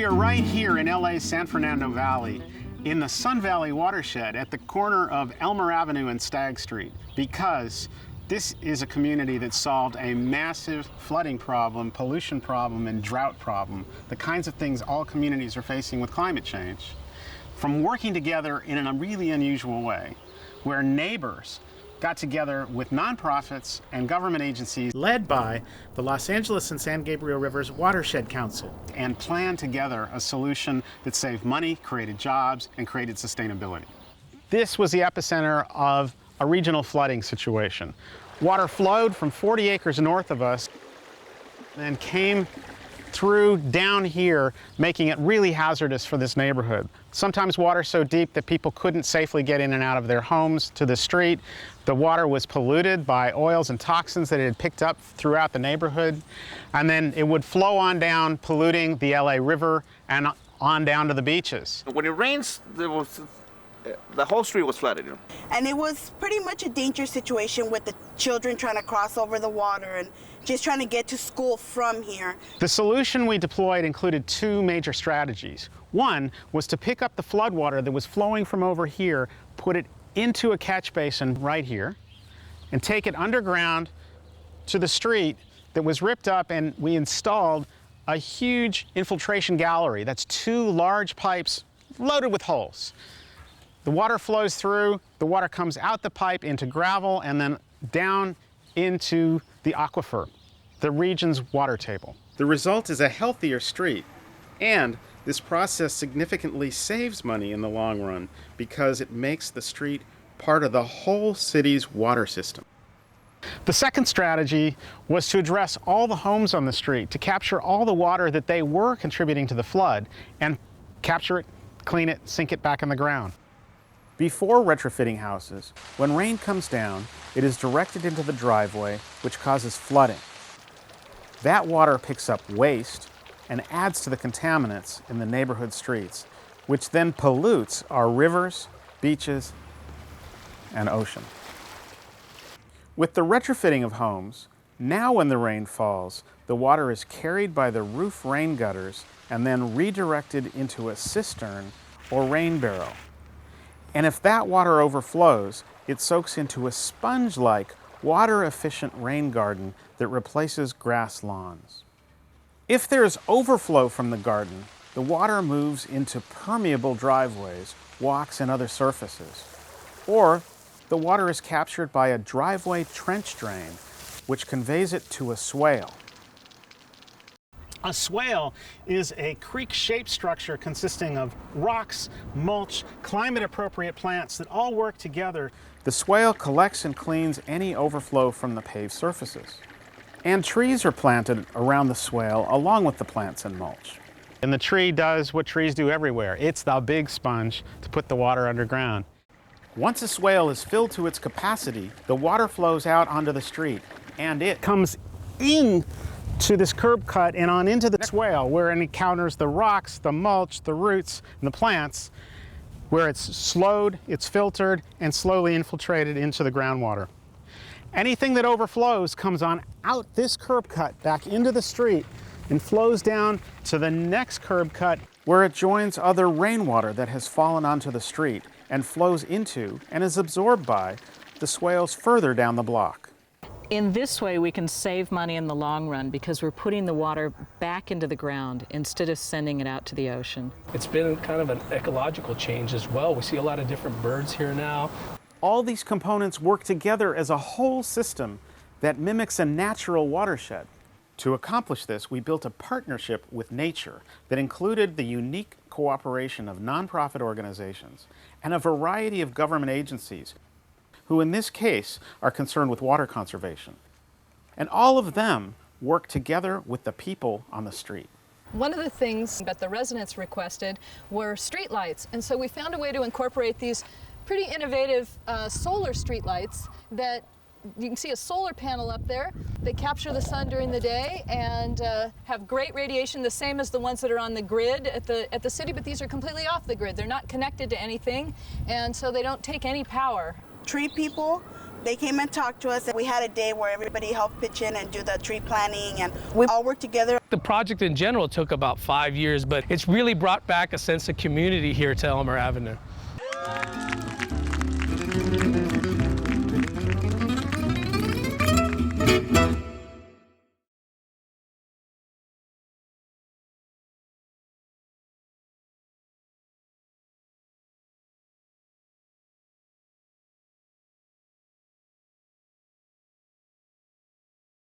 are right here in LA's San Fernando Valley, in the Sun Valley watershed at the corner of Elmer Avenue and Stagg Street, because this is a community that solved a massive flooding problem, pollution problem, and drought problem, the kinds of things all communities are facing with climate change, from working together in a really unusual way, where neighbors got together with nonprofits and government agencies led by the Los Angeles and San Gabriel Rivers Watershed Council and planned together a solution that saved money, created jobs, and created sustainability. This was the epicenter of a regional flooding situation. Water flowed from 40 acres north of us and came through down here, making it really hazardous for this neighborhood. Sometimes water so deep that people couldn't safely get in and out of their homes to the street. The water was polluted by oils and toxins that it had picked up throughout the neighborhood. And then it would flow on down, polluting the LA River and on down to the beaches. When it rains, the whole street was flooded. And it was pretty much a dangerous situation with the children trying to cross over the water and just trying to get to school from here. The solution we deployed included two major strategies. One was to pick up the floodwater that was flowing from over here, put it into a catch basin right here, and take it underground to the street that was ripped up, and we installed a huge infiltration gallery. That's two large pipes loaded with holes. The water flows through, the water comes out the pipe into gravel and then down into the aquifer, the region's water table. The result is a healthier street, and this process significantly saves money in the long run because it makes the street part of the whole city's water system. The second strategy was to address all the homes on the street, to capture all the water that they were contributing to the flood and capture it, clean it, sink it back in the ground. Before retrofitting houses, when rain comes down, it is directed into the driveway, which causes flooding. That water picks up waste and adds to the contaminants in the neighborhood streets, which then pollutes our rivers, beaches, and ocean. With the retrofitting of homes, now when the rain falls, the water is carried by the roof rain gutters and then redirected into a cistern or rain barrel. And if that water overflows, it soaks into a sponge-like, water-efficient rain garden that replaces grass lawns. If there's overflow from the garden, the water moves into permeable driveways, walks, and other surfaces. Or the water is captured by a driveway trench drain, which conveys it to a swale. A swale is a creek-shaped structure consisting of rocks, mulch, climate-appropriate plants that all work together. The swale collects and cleans any overflow from the paved surfaces. And trees are planted around the swale along with the plants and mulch. And the tree does what trees do everywhere. It's the big sponge to put the water underground. Once a swale is filled to its capacity, the water flows out onto the street, and it comes in to this curb cut and on into the swale, where it encounters the rocks, the mulch, the roots, and the plants, where it's slowed, it's filtered, and slowly infiltrated into the groundwater. Anything that overflows comes on out this curb cut back into the street and flows down to the next curb cut, where it joins other rainwater that has fallen onto the street and flows into and is absorbed by the swales further down the block. In this way, we can save money in the long run because we're putting the water back into the ground instead of sending it out to the ocean. It's been kind of an ecological change as well. We see a lot of different birds here now. All these components work together as a whole system that mimics a natural watershed. To accomplish this, we built a partnership with nature that included the unique cooperation of nonprofit organizations and a variety of government agencies who in this case are concerned with water conservation. And all of them work together with the people on the street. One of the things that the residents requested were street lights, and so we found a way to incorporate these pretty innovative solar street lights that you can see a solar panel up there. They capture the sun during the day and have great radiation, the same as the ones that are on the grid at the city, but these are completely off the grid. They're not connected to anything, and so they don't take any power. TreePeople They came and talked to us, and we had a day where everybody helped pitch in and do the tree planting, and we all worked together. The project in general took about 5 years, but it's really brought back a sense of community here to Elmer Avenue.